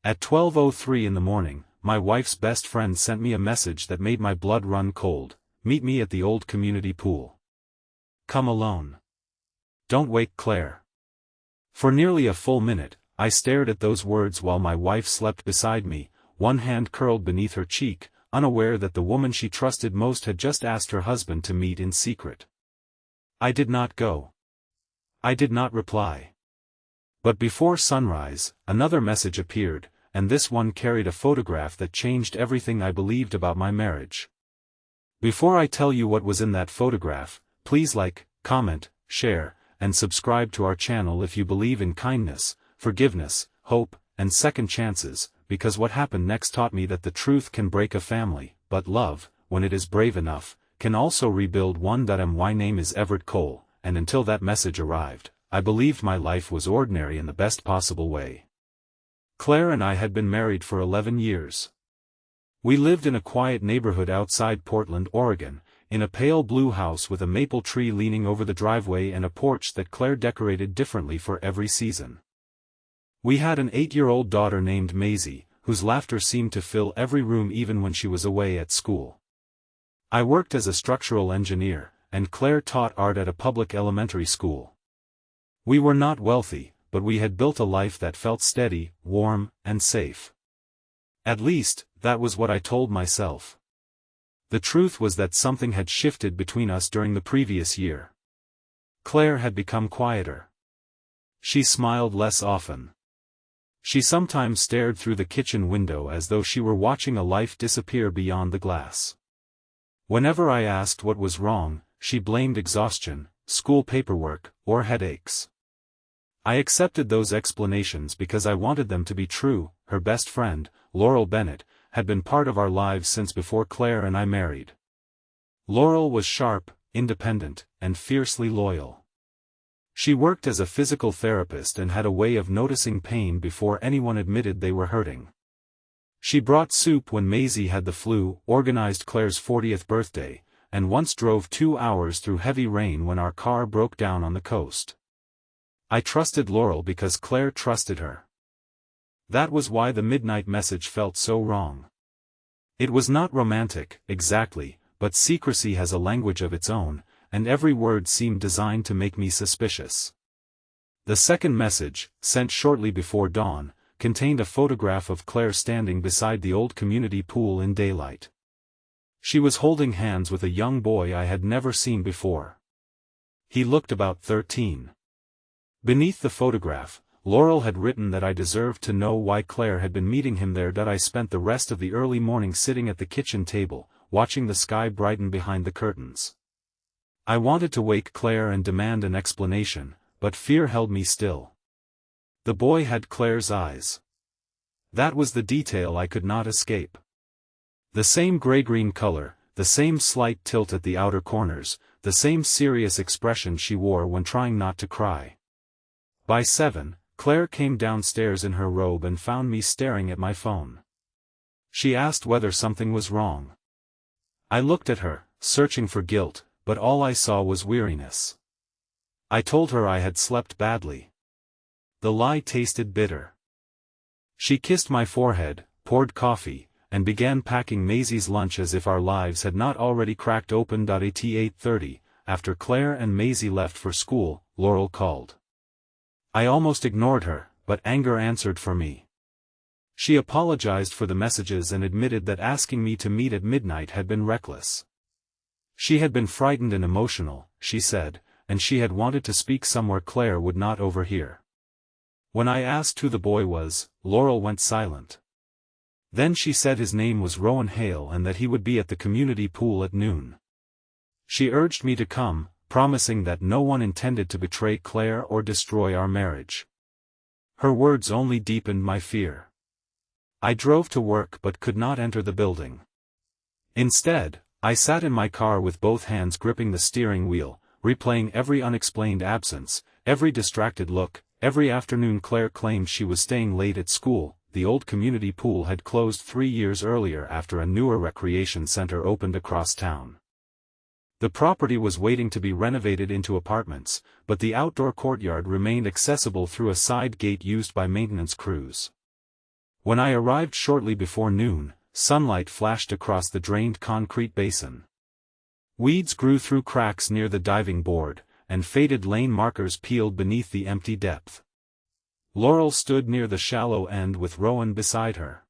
At 12:03 in the morning, my wife's best friend sent me a message that made my blood run cold. Meet me at the old community pool. Come alone. Don't wake Claire. For nearly a full minute, I stared at those words while my wife slept beside me, one hand curled beneath her cheek, unaware that the woman she trusted most had just asked her husband to meet in secret. I did not go. I did not reply. But before sunrise, another message appeared, and this one carried a photograph that changed everything I believed about my marriage. Before I tell you what was in that photograph, please like, comment, share, and subscribe to our channel if you believe in kindness, forgiveness, hope, and second chances, because what happened next taught me that the truth can break a family, but love, when it is brave enough, can also rebuild one. My name is Everett Cole, and until that message arrived, I believed my life was ordinary in the best possible way. Claire and I had been married for 11 years. We lived in a quiet neighborhood outside Portland, Oregon, in a pale blue house with a maple tree leaning over the driveway and a porch that Claire decorated differently for every season. We had an 8-year-old daughter named Maisie, whose laughter seemed to fill every room even when she was away at school. I worked as a structural engineer, and Claire taught art at a public elementary school. We were not wealthy, but we had built a life that felt steady, warm, and safe. At least, that was what I told myself. The truth was that something had shifted between us during the previous year. Claire had become quieter. She smiled less often. She sometimes stared through the kitchen window as though she were watching a life disappear beyond the glass. Whenever I asked what was wrong, she blamed exhaustion, school paperwork, or headaches. I accepted those explanations because I wanted them to be true. Her best friend, Laurel Bennett, had been part of our lives since before Claire and I married. Laurel was sharp, independent, and fiercely loyal. She worked as a physical therapist and had a way of noticing pain before anyone admitted they were hurting. She brought soup when Maisie had the flu, organized Claire's 40th birthday, and once drove 2 hours through heavy rain when our car broke down on the coast. I trusted Laurel because Claire trusted her. That was why the midnight message felt so wrong. It was not romantic, exactly, but secrecy has a language of its own, and every word seemed designed to make me suspicious. The second message, sent shortly before dawn, contained a photograph of Claire standing beside the old community pool in daylight. She was holding hands with a young boy I had never seen before. He looked about 13. Beneath the photograph, Laurel had written that I deserved to know why Claire had been meeting him there. I spent the rest of the early morning sitting at the kitchen table, watching the sky brighten behind the curtains. I wanted to wake Claire and demand an explanation, but fear held me still. The boy had Claire's eyes. That was the detail I could not escape. The same gray-green color, the same slight tilt at the outer corners, the same serious expression she wore when trying not to cry. By 7, Claire came downstairs in her robe and found me staring at my phone. She asked whether something was wrong. I looked at her, searching for guilt, but all I saw was weariness. I told her I had slept badly. The lie tasted bitter. She kissed my forehead, poured coffee, and began packing Maisie's lunch as if our lives had not already cracked open. At 8:30, after Claire and Maisie left for school, Laurel called. I almost ignored her, but anger answered for me. She apologized for the messages and admitted that asking me to meet at midnight had been reckless. She had been frightened and emotional, she said, and she had wanted to speak somewhere Claire would not overhear. When I asked who the boy was, Laurel went silent. Then she said his name was Rowan and that he would be at the community pool at noon. She urged me to come, promising that no one intended to betray Claire or destroy our marriage. Her words only deepened my fear. I drove to work but could not enter the building. Instead, I sat in my car with both hands gripping the steering wheel, replaying every unexplained absence, every distracted look. Every afternoon Claire claimed she was staying late at school. The old community pool had closed 3 years earlier after a newer recreation center opened across town. The property was waiting to be renovated into apartments, but the outdoor courtyard remained accessible through a side gate used by maintenance crews. When I arrived shortly before noon, sunlight flashed across the drained concrete basin. Weeds grew through cracks near the diving board, and faded lane markers peeled beneath the empty depth. Laurel stood near the shallow end with Rowan beside her.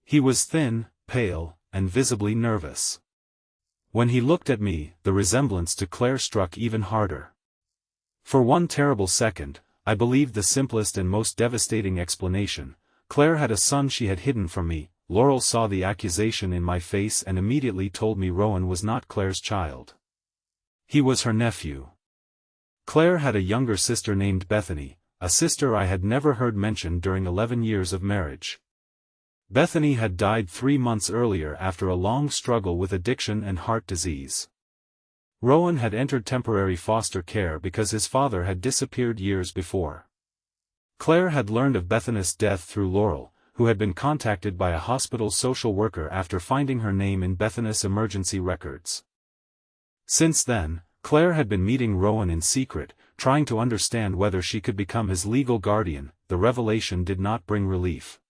He was thin, pale, and visibly nervous. When he looked at me, the resemblance to Claire struck even harder. For one terrible second, I believed the simplest and most devastating explanation. Claire had a son she had hidden from me. Laurel saw the accusation in my face and immediately told me Rowan was not Claire's child. He was her nephew. Claire had a younger sister named Bethany, a sister I had never heard mentioned during 11 years of marriage. Bethany had died 3 months earlier after a long struggle with addiction and heart disease. Rowan had entered temporary foster care because his father had disappeared years before. Claire had learned of Bethany's death through Laurel, who had been contacted by a hospital social worker after finding her name in Bethany's emergency records. Since then, Claire had been meeting Rowan in secret, trying to understand whether she could become his legal guardian. The revelation did not bring relief.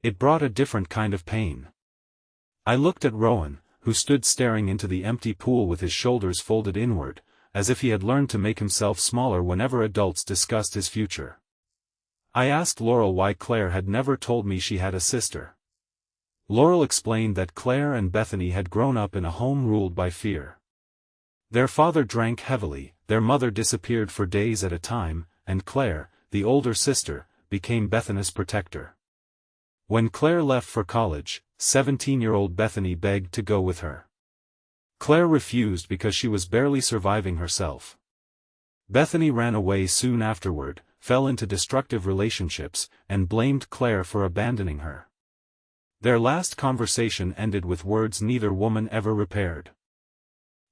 It brought a different kind of pain. I looked at Rowan, who stood staring into the empty pool with his shoulders folded inward, as if he had learned to make himself smaller whenever adults discussed his future. I asked Laurel why Claire had never told me she had a sister. Laurel explained that Claire and Bethany had grown up in a home ruled by fear. Their father drank heavily, their mother disappeared for days at a time, and Claire, the older sister, became Bethany's protector. When Claire left for college, 17-year-old Bethany begged to go with her. Claire refused because she was barely surviving herself. Bethany ran away soon afterward, fell into destructive relationships, and blamed Claire for abandoning her. Their last conversation ended with words neither woman ever repaired.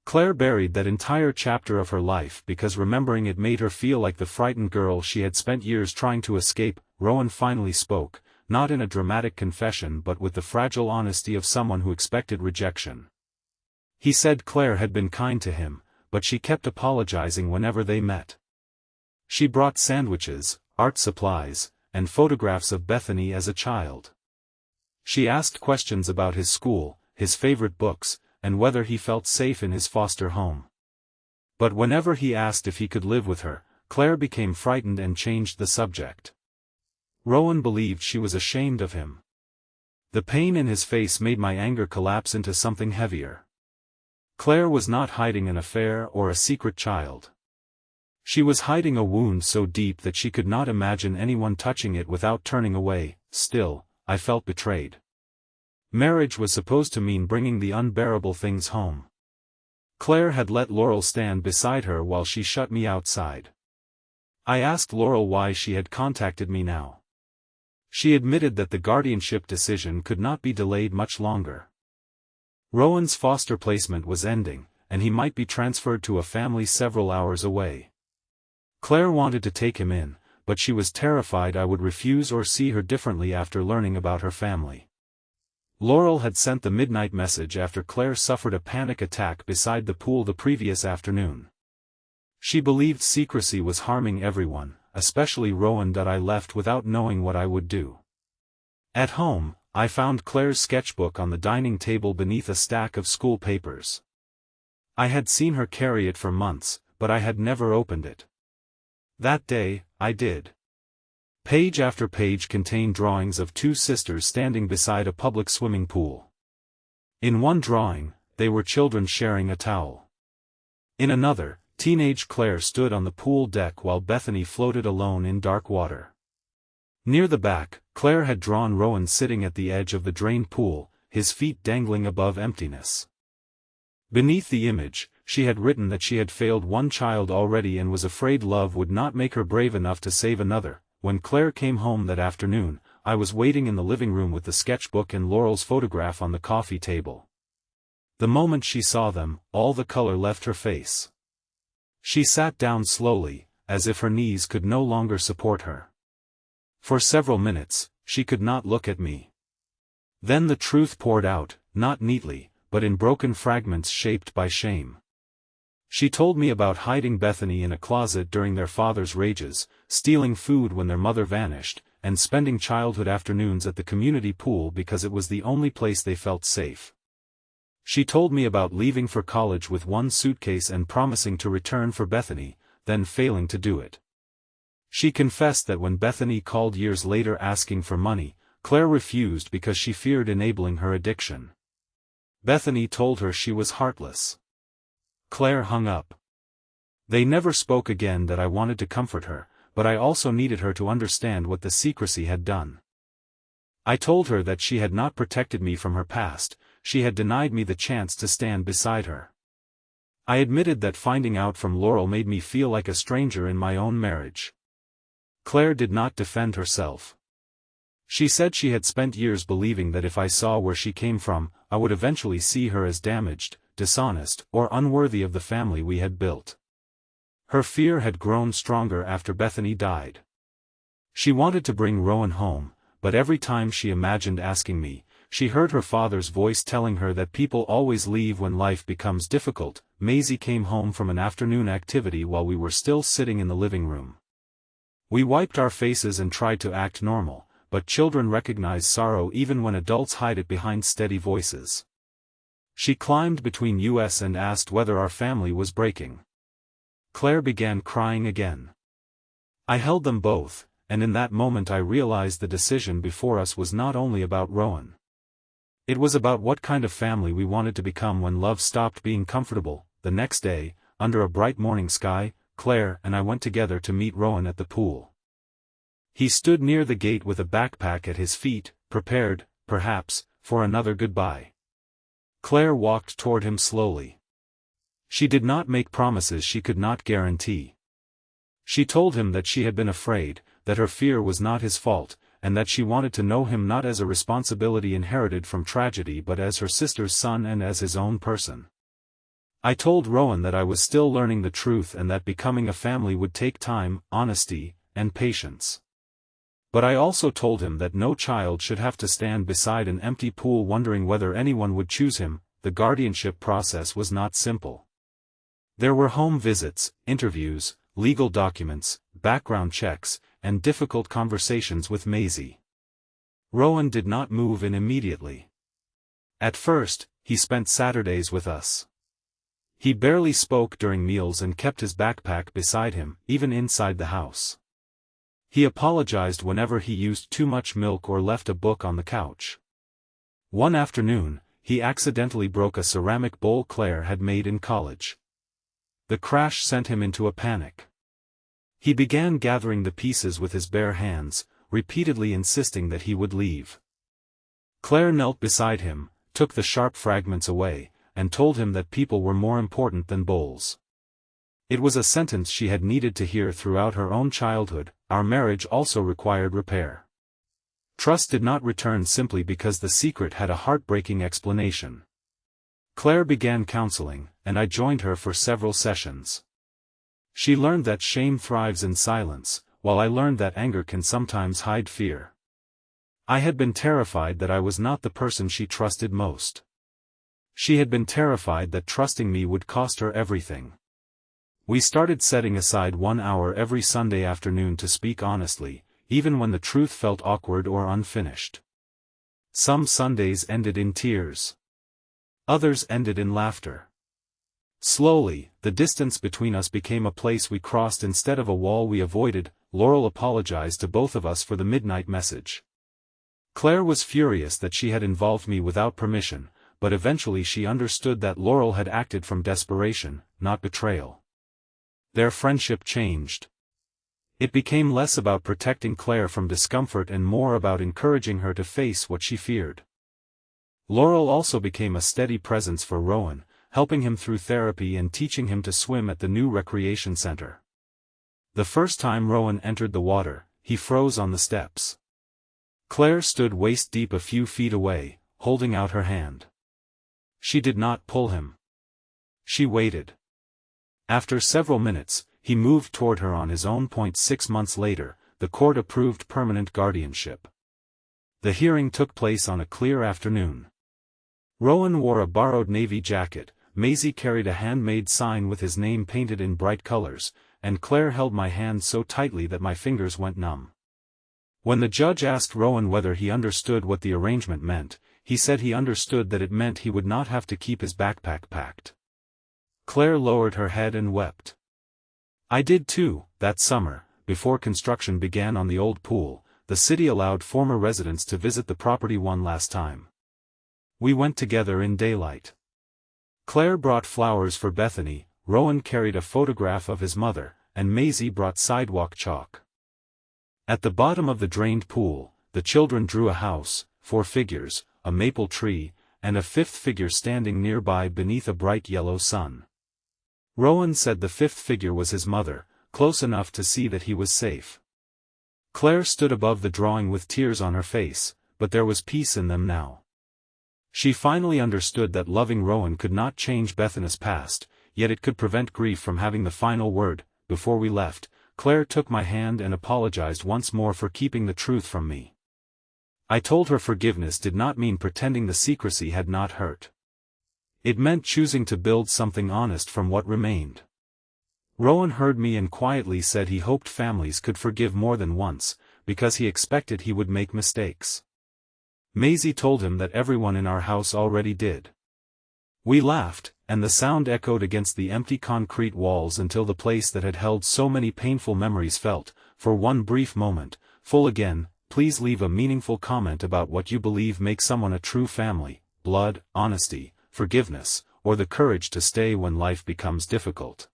Claire buried that entire chapter of her life because remembering it made her feel like the frightened girl she had spent years trying to escape. Rowan finally spoke, not in a dramatic confession but with the fragile honesty of someone who expected rejection. He said Claire had been kind to him, but she kept apologizing whenever they met. She brought sandwiches, art supplies, and photographs of Bethany as a child. She asked questions about his school, his favorite books, and whether he felt safe in his foster home. But whenever he asked if he could live with her, Claire became frightened and changed the subject. Rowan believed she was ashamed of him. The pain in his face made my anger collapse into something heavier. Claire was not hiding an affair or a secret child. She was hiding a wound so deep that she could not imagine anyone touching it without turning away. Still, I felt betrayed. Marriage was supposed to mean bringing the unbearable things home. Claire had let Laurel stand beside her while she shut me outside. I asked Laurel why she had contacted me now. She admitted that the guardianship decision could not be delayed much longer. Rowan's foster placement was ending, and he might be transferred to a family several hours away. Claire wanted to take him in, but she was terrified I would refuse or see her differently after learning about her family. Laurel had sent the midnight message after Claire suffered a panic attack beside the pool the previous afternoon. She believed secrecy was harming everyone, especially Rowan. That I left without knowing what I would do. At home, I found Claire's sketchbook on the dining table beneath a stack of school papers. I had seen her carry it for months, but I had never opened it. That day, I did. Page after page contained drawings of two sisters standing beside a public swimming pool. In one drawing, they were children sharing a towel. In another, teenage Claire stood on the pool deck while Bethany floated alone in dark water. Near the back, Claire had drawn Rowan sitting at the edge of the drained pool, his feet dangling above emptiness. Beneath the image, she had written that she had failed one child already and was afraid love would not make her brave enough to save another. When Claire came home that afternoon, I was waiting in the living room with the sketchbook and Laurel's photograph on the coffee table. The moment she saw them, all the color left her face. She sat down slowly, as if her knees could no longer support her. For several minutes, she could not look at me. Then the truth poured out, not neatly, but in broken fragments shaped by shame. She told me about hiding Bethany in a closet during their father's rages, stealing food when their mother vanished, and spending childhood afternoons at the community pool because it was the only place they felt safe. She told me about leaving for college with one suitcase and promising to return for Bethany, then failing to do it. She confessed that when Bethany called years later asking for money, Claire refused because she feared enabling her addiction. Bethany told her she was heartless. Claire hung up. They never spoke again. That I wanted to comfort her, but I also needed her to understand what the secrecy had done. I told her that she had not protected me from her past, she had denied me the chance to stand beside her. I admitted that finding out from Laurel made me feel like a stranger in my own marriage. Claire did not defend herself. She said she had spent years believing that if I saw where she came from, I would eventually see her as damaged, dishonest, or unworthy of the family we had built. Her fear had grown stronger after Bethany died. She wanted to bring Rowan home, but every time she imagined asking me, she heard her father's voice telling her that people always leave when life becomes difficult. Maisie came home from an afternoon activity while we were still sitting in the living room. We wiped our faces and tried to act normal, but children recognize sorrow even when adults hide it behind steady voices. She climbed between us and asked whether our family was breaking. Claire began crying again. I held them both, and in that moment I realized the decision before us was not only about Rowan. It was about what kind of family we wanted to become when love stopped being comfortable. The next day, under a bright morning sky, Claire and I went together to meet Rowan at the pool. He stood near the gate with a backpack at his feet, prepared, perhaps, for another goodbye. Claire walked toward him slowly. She did not make promises she could not guarantee. She told him that she had been afraid, that her fear was not his fault, and that she wanted to know him not as a responsibility inherited from tragedy but as her sister's son and as his own person. I told Rowan that I was still learning the truth and that becoming a family would take time, honesty, and patience. But I also told him that no child should have to stand beside an empty pool wondering whether anyone would choose him. The guardianship process was not simple. There were home visits, interviews, legal documents, background checks, and difficult conversations with Maisie. Rowan did not move in immediately. At first, he spent Saturdays with us. He barely spoke during meals and kept his backpack beside him, even inside the house. He apologized whenever he used too much milk or left a book on the couch. One afternoon, he accidentally broke a ceramic bowl Claire had made in college. The crash sent him into a panic. He began gathering the pieces with his bare hands, repeatedly insisting that he would leave. Claire knelt beside him, took the sharp fragments away, and told him that people were more important than bowls. It was a sentence she had needed to hear throughout her own childhood. Our marriage also required repair. Trust did not return simply because the secret had a heartbreaking explanation. Claire began counseling, and I joined her for several sessions. She learned that shame thrives in silence, while I learned that anger can sometimes hide fear. I had been terrified that I was not the person she trusted most. She had been terrified that trusting me would cost her everything. We started setting aside 1 hour every Sunday afternoon to speak honestly, even when the truth felt awkward or unfinished. Some Sundays ended in tears. Others ended in laughter. Slowly, the distance between us became a place we crossed instead of a wall we avoided. Laurel apologized to both of us for the midnight message. Claire was furious that she had involved me without permission, but eventually she understood that Laurel had acted from desperation, not betrayal. Their friendship changed. It became less about protecting Claire from discomfort and more about encouraging her to face what she feared. Laurel also became a steady presence for Rowan, helping him through therapy and teaching him to swim at the new recreation center. The first time Rowan entered the water, he froze on the steps. Claire stood waist-deep a few feet away, holding out her hand. She did not pull him. She waited. After several minutes, he moved toward her on his own. 6 months later, the court approved permanent guardianship. The hearing took place on a clear afternoon. Rowan wore a borrowed navy jacket, Maisie carried a handmade sign with his name painted in bright colors, and Claire held my hand so tightly that my fingers went numb. When the judge asked Rowan whether he understood what the arrangement meant, he said he understood that it meant he would not have to keep his backpack packed. Claire lowered her head and wept. I did too. That summer, before construction began on the old pool, the city allowed former residents to visit the property one last time. We went together in daylight. Claire brought flowers for Bethany, Rowan carried a photograph of his mother, and Maisie brought sidewalk chalk. At the bottom of the drained pool, the children drew a house, 4 figures, a maple tree, and a 5th figure standing nearby beneath a bright yellow sun. Rowan said the 5th figure was his mother, close enough to see that he was safe. Claire stood above the drawing with tears on her face, but there was peace in them now. She finally understood that loving Rowan could not change Bethany's past, yet it could prevent grief from having the final word. Before we left, Claire took my hand and apologized once more for keeping the truth from me. I told her forgiveness did not mean pretending the secrecy had not hurt. It meant choosing to build something honest from what remained. Rowan heard me and quietly said he hoped families could forgive more than once, because he expected he would make mistakes. Maisie told him that everyone in our house already did. We laughed, and the sound echoed against the empty concrete walls until the place that had held so many painful memories felt, for one brief moment, full again. Please leave a meaningful comment about what you believe makes someone a true family: blood, honesty, forgiveness, or the courage to stay when life becomes difficult.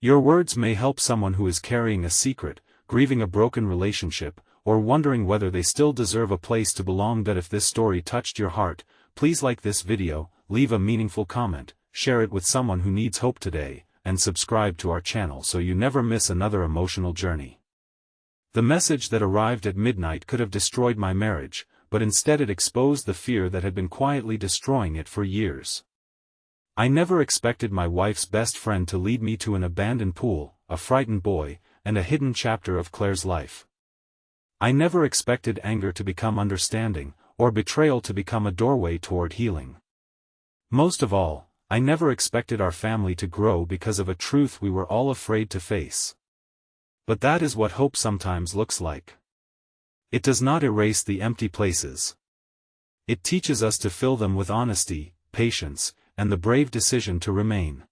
Your words may help someone who is carrying a secret, grieving a broken relationship, or wondering whether they still deserve a place to belong. That if this story touched your heart, please like this video, leave a meaningful comment, share it with someone who needs hope today, and subscribe to our channel so you never miss another emotional journey. The message that arrived at midnight could have destroyed my marriage, but instead it exposed the fear that had been quietly destroying it for years. I never expected my wife's best friend to lead me to an abandoned pool, a frightened boy, and a hidden chapter of Claire's life. I never expected anger to become understanding, or betrayal to become a doorway toward healing. Most of all, I never expected our family to grow because of a truth we were all afraid to face. But that is what hope sometimes looks like. It does not erase the empty places. It teaches us to fill them with honesty, patience, and the brave decision to remain.